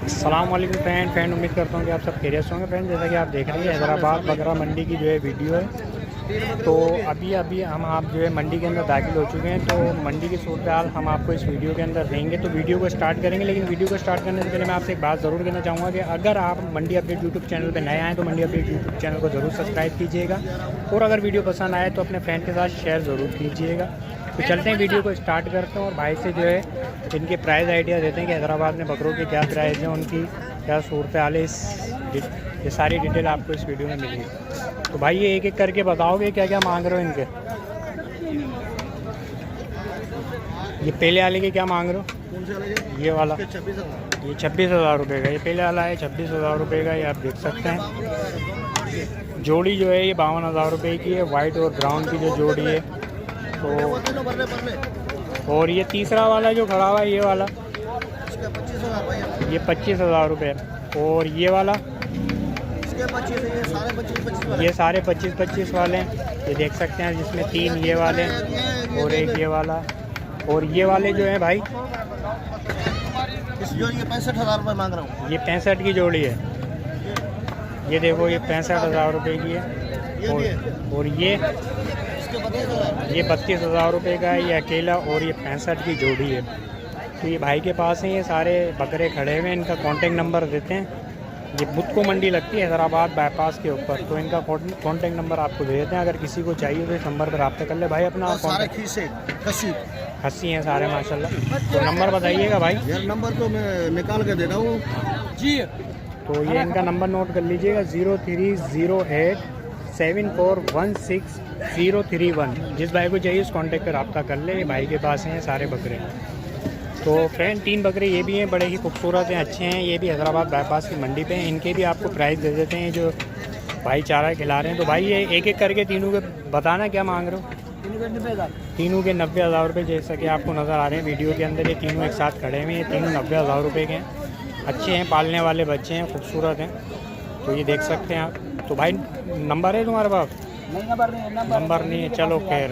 अस्सलाम वालेकुम फ्रेंड उम्मीद करता हूँ कि आप सब खैरियत से होंगे फ्रेंड। जैसा कि आप देख रहे हैं हैदराबाद बकरा मंडी की जो है वीडियो है। तो अभी हम आप जो है मंडी के अंदर दाखिल हो चुके हैं। तो मंडी की सूरत हाल हम आपको इस वीडियो के अंदर देंगे। तो वीडियो को स्टार्ट करेंगे, लेकिन वीडियो को स्टार्ट करने से पहले मैं आपसे एक बात ज़रूर कहना चाहूँगा कि अगर आप मंडी अपडेट यूट्यूब चैनल पर नए आएँ तो मंडी अपडेट यूट्यूब चैनल को ज़रूर सब्सक्राइब कीजिएगा, और अगर वीडियो पसंद आए तो अपने फ्रेंड के साथ शेयर ज़रूर कीजिएगा। तो चलते हैं, वीडियो को स्टार्ट करते हैं और भाई से जो है इनके प्राइस आइडिया देते हैं कि हैदराबाद में बकरों के क्या प्राइस हैं, उनकी क्या सूरत हाल है। ये सारी डिटेल आपको इस वीडियो में मिलेगी। तो भाई ये एक एक करके बताओगे क्या क्या मांग रहे हो इनके। ये पहले वाले के क्या मांग रहे हो? ये वाला ये 26,000 रुपये का, ये पहले वाला है 26,000 रुपये का। ये आप देख सकते हैं। जोड़ी जो है ये 52,000 रुपये की है, वाइट और ब्राउन की जो जोड़ी है। तो और ये तीसरा वाला जो खड़ा हुआ है ये वाला, ये 25,000 रुपये। और ये वाला ये सारे 25 वाले हैं। ये देख सकते हैं, जिसमें 3 ये वाले और एक ये वाला। और ये वाले जो है भाई इस जोड़ी के 65,000 रुपये मांग रहा हूँ। ये 65 की जोड़ी है। ये देखो ये 65,000 रुपये की है। और ये 32,000 रुपये का है ये अकेला, और ये 65 की जोड़ी है। तो ये भाई के पास हैं ये सारे बकरे खड़े हुए हैं। इनका कॉन्टेक्ट नंबर देते हैं। ये बुद्धको मंडी लगती है हैदराबाद बाईपास के ऊपर। तो इनका कॉन्टेक्ट नंबर आपको दे देते हैं। अगर किसी को चाहिए तो इस नंबर पर रब्ता कर ले भाई अपना। सारे हंसी हैं सारे माशाल्लाह। तो नंबर बताइएगा भाई। यार नंबर तो मैं निकाल के दे रहा हूँ जी। तो ये इनका नंबर नोट कर लीजिएगा 0308 7416 031। जिस भाई को चाहिए उस कॉन्टेक्ट पर रब्ता कर ले। ये भाई के पास हैं सारे बकरे। तो फ्रेंड 3 बकरे ये भी हैं, बड़े ही खूबसूरत हैं, अच्छे हैं। ये भी हैदराबाद बाईपास की मंडी पे हैं। इनके भी आपको प्राइस दे देते हैं जो भाई चारा खिला रहे हैं। तो भाई ये एक एक करके तीनों के बताना क्या मांग रहे हो। तीनों के 90,000 रुपये, जैसा कि आपको नज़र आ रहे हैं वीडियो के अंदर। ये तीनों एक साथ खड़े हुए हैं। ये तीनों 90,000 रुपये के हैं। अच्छे हैं, पालने वाले बच्चे हैं, खूबसूरत हैं। तो ये देख सकते हैं आप। तो भाई नंबर है तुम्हारे पास? नंबर नहीं है, चलो खैर।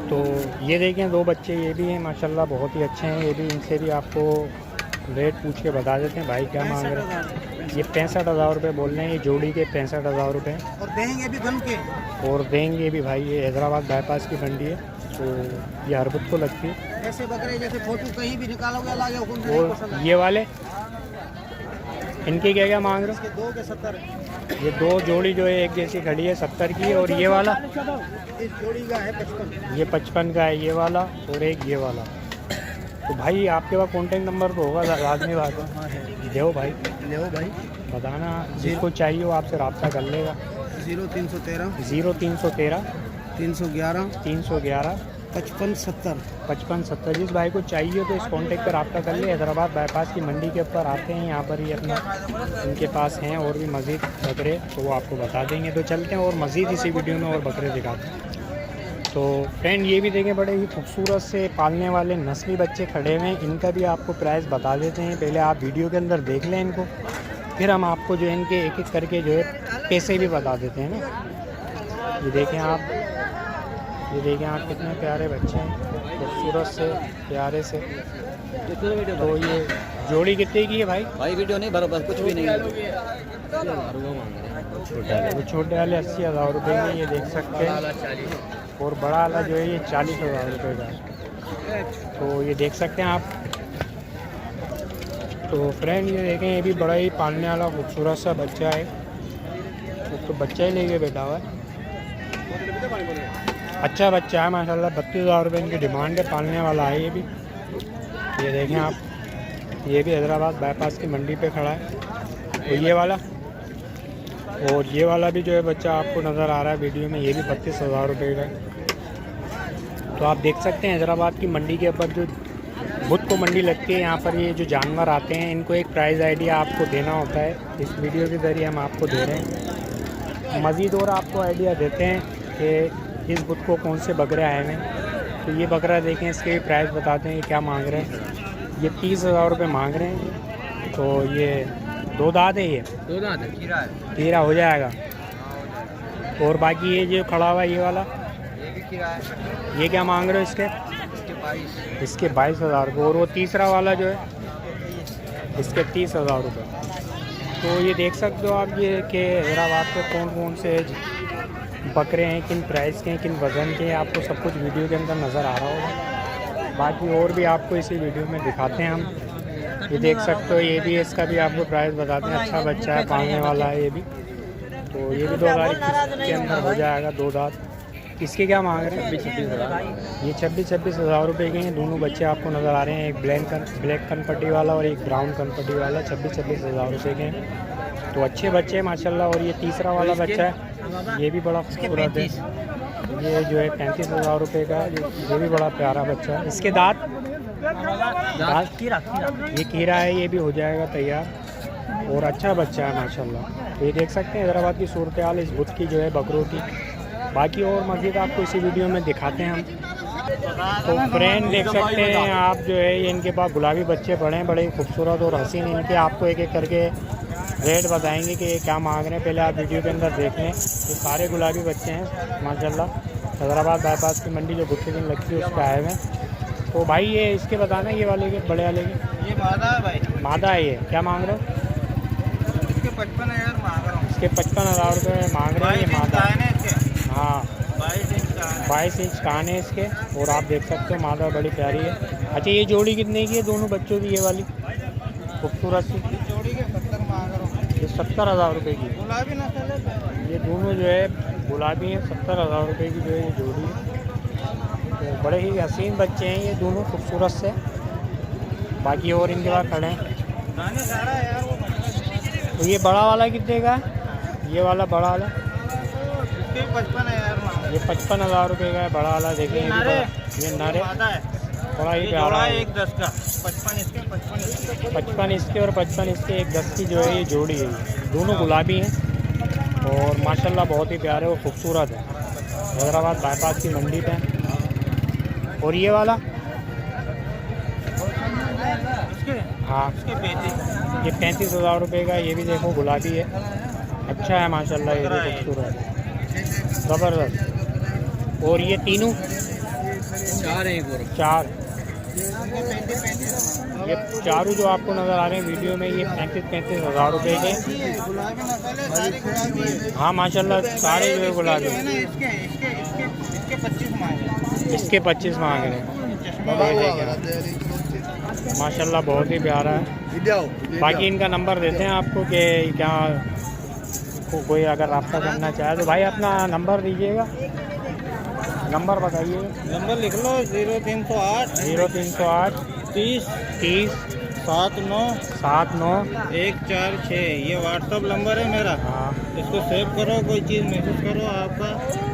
तो ये देखें 2 बच्चे ये भी हैं माशाल्लाह, बहुत ही अच्छे हैं। ये भी इनसे भी आपको रेट पूछ के बता देते हैं भाई क्या मांग रहे हैं। ये 65,000 रुपये बोल रहे हैं। ये जोड़ी के 65,000 रुपये और देंगे भी बन के। और देंगे भी भाई। ये हैदराबाद बाईपास की मंडी है। तो ये हरबत को लगती है। ऐसे बकरे जैसे फोटो कहीं भी निकालोगे अलग है। और ये वाले इनके क्या क्या मांग रहे हो? 2 के 70। ये 2 जोड़ी जो है एक जैसी खड़ी है 70 की। और ये वाला इस जोड़ी का है 55। ये 55 का है ये वाला, और एक ये वाला। तो भाई आपके पास कॉन्टेक्ट नंबर तो होगा, लाजमी बात है। देव भाई बताना, जिसको चाहिए वो आपसे रब्ता कर लेगा। 0313 311 55 70। जिस भाई को चाहिए तो इस कॉन्टेक्ट पर रब्ता कर ले। हैदराबाद बाईपास की मंडी के ऊपर आते हैं, यहाँ पर ही अपना इनके पास हैं और भी मज़ीद बकरे, तो वो आपको बता देंगे। तो चलते हैं और मज़ीद इसी वीडियो में और बकरे दिखाते हैं। तो फ्रेंड ये भी देखें, बड़े ही खूबसूरत से पालने वाले नस्ली बच्चे खड़े हुए हैं। इनका भी आपको प्राइस बता देते हैं। पहले आप वीडियो के अंदर देख लें इनको, फिर हम आपको जो है इनके एक एक करके जो है पैसे भी बता देते हैं ना। ये देखें आप कितने प्यारे बच्चे हैं, खूबसूरत से प्यारे से। तो ये जोड़ी कितने की है भाई? वीडियो नहीं भरो, बस कुछ भी नहीं है। वो छोटे वाले 80,000 रुपये में ये देख सकते हैं। और बड़ा वाला जो है ये 40,000 रुपये का। तो ये देख सकते हैं आप। तो फ्रेंड ये देखें, ये भी बड़ा ही पालने वाला खूबसूरत सा बच्चा है। तो बच्चा ही लेके बैठा हुआ है, अच्छा बच्चा है माशाल्लाह। 32,000 रुपये इनकी डिमांड है। पालने वाला है ये भी। ये देखें आप, ये भी हैदराबाद बाईपास की मंडी पे खड़ा है। तो ये वाला और ये वाला भी जो है बच्चा आपको नज़र आ रहा है वीडियो में, ये भी 32,000 रुपये का है। तो आप देख सकते हैं हैदराबाद की मंडी के ऊपर जो बुध को मंडी लगती है, यहाँ पर ये जो जानवर आते हैं इनको एक प्राइस आइडिया आपको देना होता है। इस वीडियो के ज़रिए हम आपको दे रहे हैं। मज़ीद और आपको आइडिया देते हैं कि इस बुध को कौन से बकरे आए हैं। तो ये बकरा देखें, इसके भी प्राइस बताते हैं ये क्या मांग रहे हैं। ये 30,000 रुपये मांग रहे हैं। तो ये 2 दांत है, ये 2 दांत है, खीरा हो जाएगा। और बाकी ये जो खड़ा हुआ है ये वाला, ये क्या मांग रहे हो इसके? इसके 22,000 को। और वो तीसरा वाला जो है इसके 30,000 रुपये। तो ये देख सकते हो आप ये कि हैदराबाद के कौन कौन से बकरे हैं, किन प्राइस के हैं, किन वज़न के हैं, आपको सब कुछ वीडियो के अंदर नज़र आ रहा होगा। बाकी और भी आपको इसी वीडियो में दिखाते हैं हम। ये देख सकते हो, ये भी इसका भी आपको प्राइस बताते हैं। अच्छा बच्चा है, पालने वाला है ये भी। तो ये भी 2021 के अंदर हो जाएगा, 2 दांत। इसके क्या मांग रहे हैं? 26-26 हज़ार। ये 26-26 हज़ार रुपये के हैं। दोनों बच्चे आपको नज़र आ रहे हैं, एक ब्लैक कनपट्टी वाला और एक ब्राउन कनपट्टी वाला। 26-26 हज़ार रुपये के हैं। तो अच्छे बच्चे हैं माशाल्लाह। और ये तीसरा वाला बच्चा है, ये भी बड़ा खूबसूरत है। ये जो है 35,000 रुपये का, ये भी बड़ा प्यारा बच्चा है। इसके दांत ये कीरा है, ये भी हो जाएगा तैयार। और अच्छा बच्चा है माशाल्लाह। तो ये देख सकते हैं हैदराबाद की सूरत हाल इस बुत की जो है बकरों की। बाकी और मज़ीद आपको इसी वीडियो में दिखाते हैं हम। तो फ्रेंड देख सकते हैं आप जो है, ये इनके पास गुलाबी बच्चे पड़े हैं, बड़े खूबसूरत और हसीन। इनके आपको एक एक करके रेट बताएंगे कि ये क्या मांग रहे हैं। पहले आप वीडियो के अंदर देख लें। ये सारे गुलाबी बच्चे हैं माशाल्लाह। हैदराबाद बाईपास की मंडी जो गुट्टे दिन लगती है उसका आए हुए हैं। तो भाई ये इसके बताना, ये वाले के बड़े वाले के। ये मादा है भाई, मादा है। ये क्या मांग रहे हो? इसके 55,000 मांग रहा हूँ। इसके 55,000 रुपये मांग रहे हैं। ये मादा है। हाँ, 22 इंच कान है इसके। और आप देख सकते हो मादा बड़ी प्यारी है। अच्छा, ये जोड़ी कितने की है दोनों बच्चों की? ये वाली खूबसूरत सी जोड़ी के 70 मांग रहा हूँ। ये 70,000 रुपये की। गुलाबी नस्ल है ये दोनों जो है गुलाबी हैं। 70,000 रुपये की जो है ये जोड़ी है। तो बड़े ही हसीन बच्चे हैं ये दोनों, खूबसूरत से। बाकी और इनके पास खड़े हैं। दाने सारा है यार वो। तो ये बड़ा वाला कितने का है? ये वाला बड़ा वाला इसके 55,000 मांग। ये 55,000 रुपये का है बड़ा वाला। देखिए ये नर मादा है, बड़ा ही ये प्यारा जोड़ा है। 1.10 का। 55 इसके 55 इसके। 55 इसके और 55 इसके, 1.10 की जो है ये जोड़ी है। दोनों गुलाबी हैं और माशाल्लाह बहुत ही प्यारे और खूबसूरत है। हैदराबाद बाईपास की मंडी पे हैं। और ये वाला इसके हाँ, इसके 35। ये 35,000 रुपये का। ये भी देखो गुलाबी है, अच्छा है माशाल्लाह। ये भी खूबसूरत है, ज़बरदस्त। और ये तीनों 4 ये चारों जो आपको नज़र आ रहे हैं वीडियो में, ये 35-35 हज़ार रुपये के। गुलाबी नस्ल है, सारी गुलाबी है। हाँ माशाल्लाह, सारे जो है गुलाबी। है ना, इसके 25 मांगे। इसके 25 मांग रहे हैं। माशाल्लाह बहुत ही प्यारा है। बाकी इनका नंबर देते हैं आपको कि क्या कोई अगर रब्ता करना चाहे तो भाई अपना नंबर दीजिएगा, नंबर बताइए। नंबर लिख लो 0308 0308 30 30 79 79 146। ये व्हाट्सअप नंबर है मेरा, हाँ। इसको सेव करो। कोई चीज़ मैसेज करो, आपका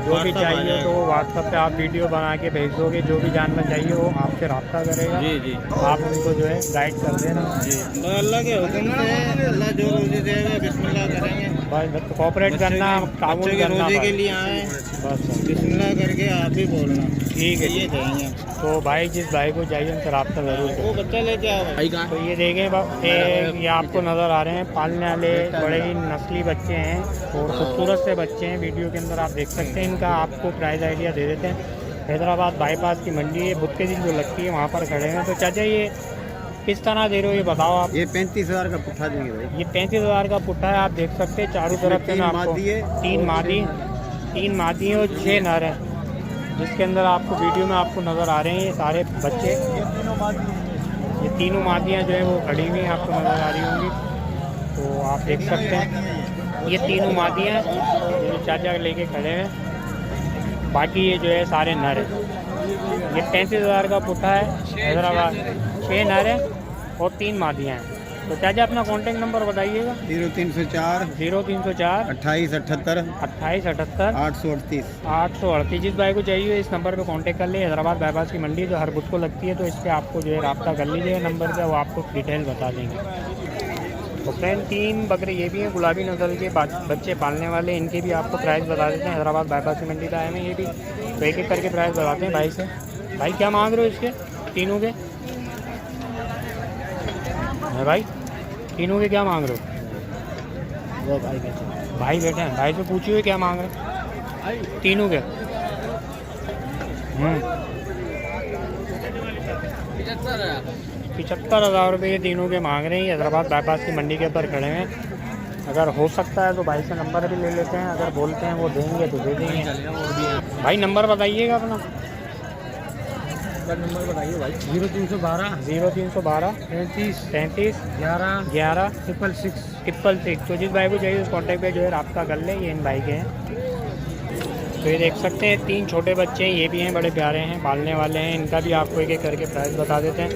जो भी चाहिए तो व्हाट्सएप पे आप वीडियो बना के भेज दोगे। जो भी जानना चाहिए वो आपसे रब्ता करेगा। जी जी, आप उनको जो है गाइड कर देना। जी। तो अल्लाह के हुक्म से अल्लाह जो रोज़ी देगा बिस्मिल्लाह करेंगे। बस कोऑपरेट करना, ताउन बच्चे के करना रोज़ी के बस। लिए आए, बस बिस्मिल्लाह करके आप ही बोलना। ठीक है। ये देंगे। तो भाई जिस भाई को चाहिए उनसे रब्ता ज़रूर वो करें। बच्चा लेके आओ भाई। कहाँ? तो ये देखें ये आपको नज़र आ रहे हैं पालने वाले बड़े ही नस्ली बच्चे हैं और खूबसूरत से बच्चे हैं। वीडियो के अंदर आप देख सकते हैं। इनका आपको प्राइस आइडिया दे देते हैं। हैदराबाद बाईपास की मंडी है, बुध के दिन जो लगती है वहाँ पर खड़े हैं। तो चाचा ये किस तरह दे रहे हो ये बताओ आप? ये 35,000 का पुट्ठा देंगे भाई। ये 35,000 का पुट्ठा है। आप देख सकते हैं चारों तरफ से ना आपको 3 मादी और 6 नर हैं, जिसके अंदर आपको वीडियो में आपको नज़र आ रहे हैं ये सारे बच्चे। ये तीनों मादियाँ जो है वो खड़ी हुई आपको नज़र आ रही होंगी। तो आप देख सकते हैं ये तीनों मादियाँ जो चाचा लेके खड़े हैं। बाकी ये जो है सारे नर हैं। ये 35,000 का पुट्ठा है हैदराबाद। 6 नर हैं और 3 मादियाँ हैं। तो चाचा अपना कॉन्टेक्ट नंबर बताइएगा। 0304 0304 2878 2878 838। 838। जिस भाई को चाहिए इस नंबर पे कांटेक्ट कर ले। हैदराबाद बाईपास की मंडी जो हर बुध को लगती है, तो इस पर आपको जो है रब्ता कर लीजिएगा नंबर पे, वो आपको डिटेल बता देंगे। तो फ्रेंड 3 बकरे ये भी हैं गुलाबी नस्ल के बच्चे पालने वाले। इनके भी आपको प्राइस बता देते हैं। हैदराबाद बाईपास की मंडी का है ये भी। तो एक एक करके प्राइस बताते हैं भाई से। भाई क्या मांग रहे हो इसके तीनों के? है भाई तीनों के क्या मांग रहे हो? वो भाई बैठे हैं, भाई से पूछिए क्या मांग रहे हैं तीनों के। 75,000 रुपये ये तीनों के मांग रहे हैं। हैदराबाद बाईपास की मंडी के ऊपर खड़े हैं। अगर हो सकता है तो भाई से नंबर भी ले लेते हैं, अगर बोलते हैं वो देंगे तो दे देंगे। भाई नंबर बताइएगा अपना। नंबर बताइए भाई। 0312 0312 33 11 666। तो जिस भाई को चाहिए उस कॉन्टैक्ट पे जो है रब्ता कर ले। ये इन भाई के हैं। तो ये देख सकते हैं 3 छोटे बच्चे हैं, ये भी हैं, बड़े प्यारे हैं, पालने वाले हैं। इनका भी आपको एक एक करके प्राइस बता देते हैं।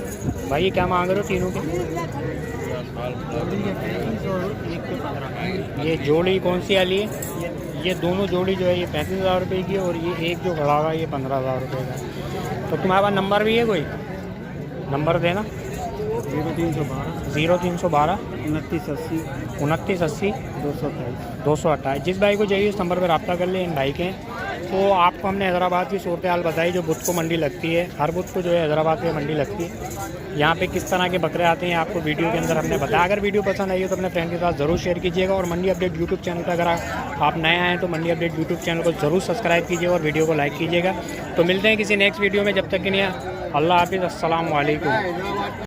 भाई ये क्या मांग रहे हो तीनों के? ये जोड़ी कौन सी वाली है? ये दोनों जोड़ी जो है ये 35,000 रुपये की है, और ये एक जो खड़ा हुआ है ये 15,000 रुपये का है। तो तुम्हारे पास नंबर भी है कोई? नंबर देना। 0312 29 80 228। जिस भाई को चाहिए इस नंबर पर रब्ता कर ले। इन भाई के हैं। तो आपको हमने हैदराबाद की सूरत हाल बताई, जो बुध को मंडी लगती है। हर बुध को जो है हैदराबाद में मंडी लगती है। यहाँ पे किस तरह के बकरे आते हैं आपको वीडियो के अंदर हमने बताया। अगर वीडियो पसंद आई हो तो अपने फ्रेंड के साथ ज़रूर शेयर कीजिएगा। और मंडी अपडेट यूट्यूब चैनल पर अगर आप नए आए हैं तो मंडी अपडेट यूट्यूब चैनल को ज़रूर सब्सक्राइब कीजिएगा और वीडियो को लाइक कीजिएगा। तो मिलते हैं किसी नेक्स्ट वीडियो में, जब तक के लिए अल्लाह हाफिज़, अस्सलाम वालेकुम।